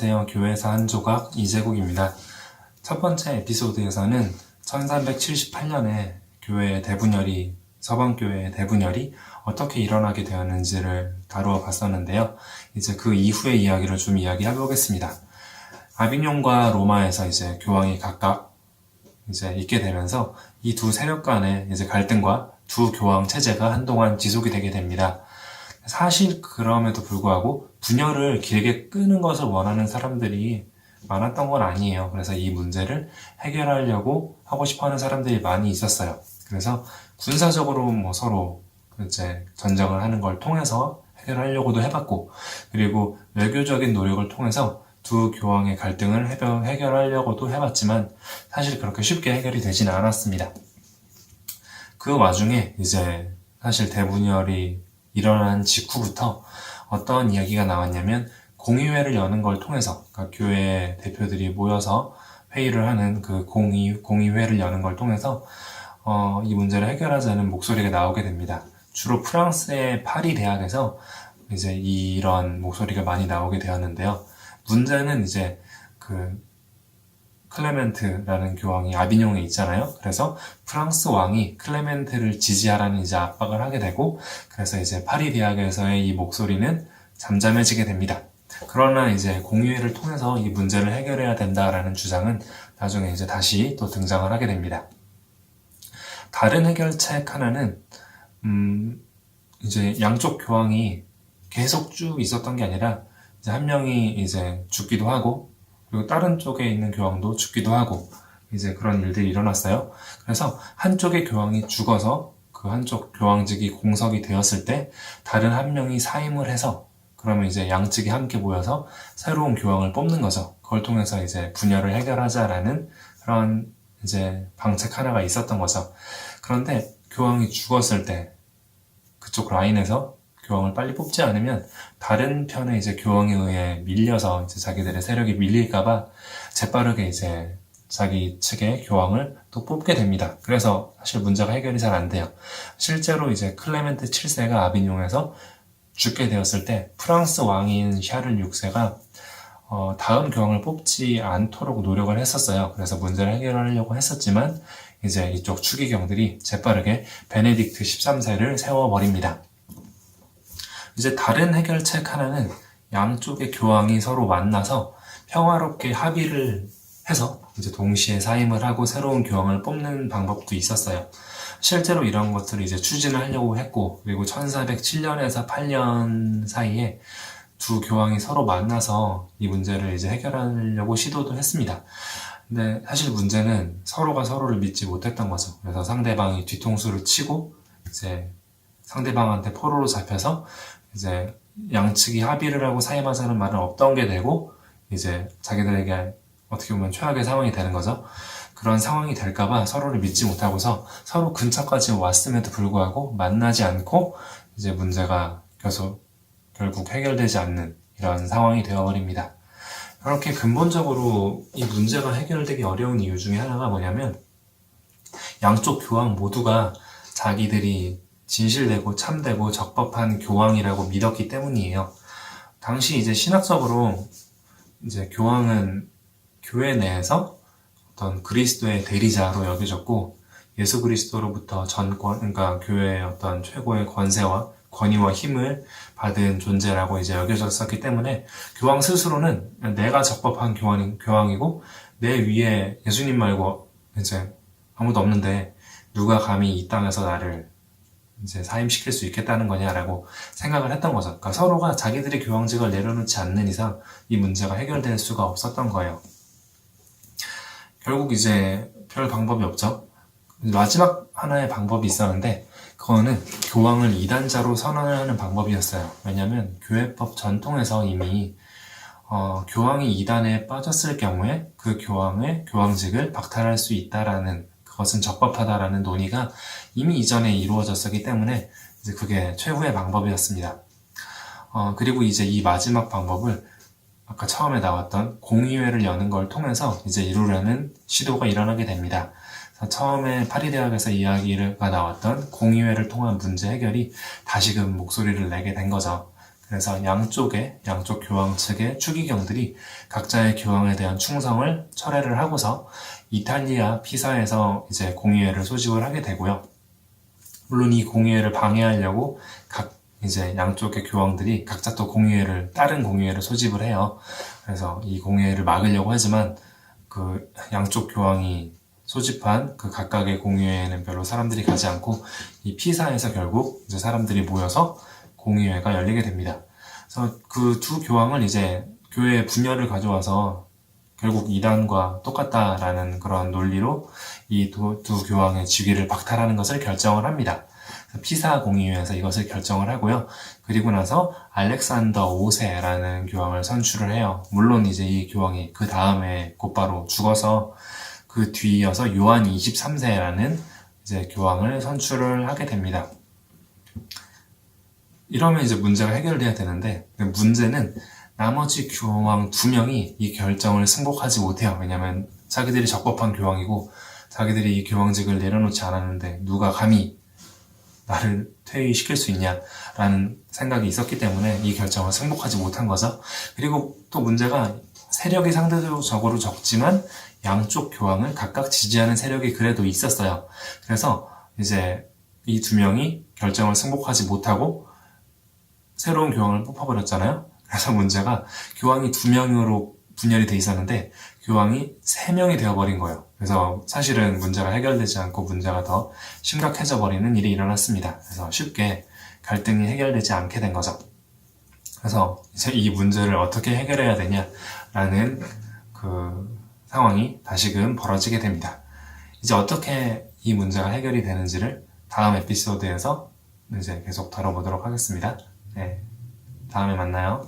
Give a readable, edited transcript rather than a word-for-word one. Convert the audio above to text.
안녕하세요. 교회사 한 조각 이재국입니다. 첫 번째 에피소드에서는 1378년에 교회의 대분열이, 서방교회의 대분열이 어떻게 일어나게 되었는지를 다루어 봤었는데요. 이제 그 이후의 이야기를 좀 이야기해 보겠습니다. 아비뇽과 로마에서 이제 교황이 각각 이제 있게 되면서 이 두 세력 간의 이제 갈등과 두 교황 체제가 한동안 지속이 되게 됩니다. 사실 그럼에도 불구하고 분열을 길게 끄는 것을 원하는 사람들이 많았던 건 아니에요. 그래서 이 문제를 해결하려고 하고 싶어 하는 사람들이 많이 있었어요. 그래서 군사적으로 서로 이제 전쟁을 하는 걸 통해서 해결하려고도 해봤고, 그리고 외교적인 노력을 통해서 두 교황의 갈등을 해결하려고도 해봤지만 사실 그렇게 쉽게 해결이 되지는 않았습니다. 그 와중에 이제 사실 대분열이 일어난 직후부터 어떤 이야기가 나왔냐면, 공의회를 여는 걸 통해서, 그러니까 교회 대표들이 모여서 회의를 하는 그 공의회를 여는 걸 통해서 이 문제를 해결하자는 목소리가 나오게 됩니다. 주로 프랑스의 파리 대학에서 이제 이런 목소리가 많이 나오게 되었는데요. 문제는 이제 그 클레멘트라는 교황이 아비뇽에 있잖아요. 그래서 프랑스 왕이 클레멘트를 지지하라는 이제 압박을 하게 되고, 그래서 이제 파리 대학에서의 이 목소리는 잠잠해지게 됩니다. 그러나 이제 공의회를 통해서 이 문제를 해결해야 된다라는 주장은 나중에 이제 다시 또 등장을 하게 됩니다. 다른 해결책 하나는 이제 양쪽 교황이 계속 쭉 있었던 게 아니라 이제 한 명이 이제 죽기도 하고, 그리고 다른 쪽에 있는 교황도 죽기도 하고, 이제 그런 일들이 일어났어요. 그래서 한쪽의 교황이 죽어서 그 한쪽 교황직이 공석이 되었을 때 다른 한 명이 사임을 해서, 그러면 이제 양측이 함께 모여서 새로운 교황을 뽑는 거죠. 그걸 통해서 이제 분열을 해결하자라는 그런 이제 방책 하나가 있었던 거죠. 그런데 교황이 죽었을 때 그쪽 라인에서 교황을 빨리 뽑지 않으면 다른 편에 이제 교황에 의해 밀려서 이제 자기들의 세력이 밀릴까봐 재빠르게 이제 자기 측의 교황을 또 뽑게 됩니다. 그래서 사실 문제가 해결이 잘 안 돼요. 실제로 이제 클레멘트 7세가 아비뇽에서 죽게 되었을 때 프랑스 왕인 샤를 6세가 다음 교황을 뽑지 않도록 노력을 했었어요. 그래서 문제를 해결하려고 했었지만 이제 이쪽 추기경들이 재빠르게 베네딕트 13세를 세워버립니다. 이제 다른 해결책 하나는 양쪽의 교황이 서로 만나서 평화롭게 합의를 해서 이제 동시에 사임을 하고 새로운 교황을 뽑는 방법도 있었어요. 실제로 이런 것들을 이제 추진을 하려고 했고, 그리고 1407년에서 8년 사이에 두 교황이 서로 만나서 이 문제를 이제 해결하려고 시도도 했습니다. 근데 사실 문제는 서로가 서로를 믿지 못했던 거죠. 그래서 상대방이 뒤통수를 치고 이제 상대방한테 포로로 잡혀서 이제 양측이 합의를 하고 사임하자는 말은 없던 게 되고, 이제 자기들에게 어떻게 보면 최악의 상황이 되는 거죠. 그런 상황이 될까봐 서로를 믿지 못하고서 서로 근처까지 왔음에도 불구하고 만나지 않고 이제 문제가 결국 해결되지 않는 이런 상황이 되어버립니다. 이렇게 근본적으로 이 문제가 해결되기 어려운 이유 중에 하나가 뭐냐면, 양쪽 교황 모두가 자기들이 진실되고 참되고 적법한 교황이라고 믿었기 때문이에요. 당시 이제 신학적으로 이제 교황은 교회 내에서 어떤 그리스도의 대리자로 여겨졌고, 예수 그리스도로부터 그러니까 교회의 어떤 최고의 권세와 권위와 힘을 받은 존재라고 이제 여겨졌었기 때문에 교황 스스로는 내가 적법한 교황이고 내 위에 예수님 말고 이제 아무도 없는데 누가 감히 이 땅에서 나를 이제 사임시킬 수 있겠다는 거냐라고 생각을 했던 거죠. 그러니까 서로가 자기들의 교황직을 내려놓지 않는 이상 이 문제가 해결될 수가 없었던 거예요. 결국 이제 별 방법이 없죠. 마지막 하나의 방법이 있었는데, 그거는 교황을 이단자로 선언을 하는 방법이었어요. 왜냐면 교회법 전통에서 이미 교황이 이단에 빠졌을 경우에 그 교황의 교황직을 박탈할 수 있다라는, 그것은 적법하다라는 논의가 이미 이전에 이루어졌었기 때문에 이제 그게 최후의 방법이었습니다. 그리고 이제 이 마지막 방법을 아까 처음에 나왔던 공의회를 여는 걸 통해서 이제 이루려는 시도가 일어나게 됩니다. 처음에 파리 대학에서 이야기가 나왔던 공의회를 통한 문제 해결이 다시금 목소리를 내게 된 거죠. 그래서 양쪽 교황 측의 추기경들이 각자의 교황에 대한 충성을 철회를 하고서 이탈리아 피사에서 이제 공의회를 소집을 하게 되고요. 물론 이 공의회를 방해하려고 이제 양쪽의 교황들이 각자 또 다른 공의회를 소집을 해요. 그래서 이 공의회를 막으려고 하지만 그 양쪽 교황이 소집한 그 각각의 공의회에는 별로 사람들이 가지 않고 이 피사에서 결국 이제 사람들이 모여서 공의회가 열리게 됩니다. 그래서 그 두 교황을 이제 교회의 분열을 가져와서 결국 이단과 똑같다라는 그런 논리로 이 두 교황의 직위를 박탈하는 것을 결정을 합니다. 피사 공의회에서 이것을 결정을 하고요. 그리고 나서 알렉산더 5세라는 교황을 선출을 해요. 물론 이제 이 교황이 그 다음에 곧바로 죽어서 그 뒤이어서 요한 23세라는 이제 교황을 선출을 하게 됩니다. 이러면 이제 문제가 해결돼야 되는데, 문제는 나머지 교황 2명이 이 결정을 승복하지 못해요. 왜냐면 자기들이 적법한 교황이고 자기들이 이 교황직을 내려놓지 않았는데 누가 감히 나를 퇴위시킬 수 있냐라는 생각이 있었기 때문에 이 결정을 승복하지 못한 거죠. 그리고 또 문제가 세력이 상대적으로 적지만 양쪽 교황을 각각 지지하는 세력이 그래도 있었어요. 그래서 이제 이 2명이 결정을 승복하지 못하고 새로운 교황을 뽑아버렸잖아요. 그래서 문제가 교황이 2명으로 분열이 돼 있었는데 교황이 3명이 되어버린 거예요. 그래서 사실은 문제가 해결되지 않고 문제가 더 심각해져 버리는 일이 일어났습니다. 그래서 쉽게 갈등이 해결되지 않게 된 거죠. 그래서 이제 이 문제를 어떻게 해결해야 되냐라는 그 상황이 다시금 벌어지게 됩니다. 이제 어떻게 이 문제가 해결이 되는지를 다음 에피소드에서 이제 계속 다뤄보도록 하겠습니다. 네, 다음에 만나요.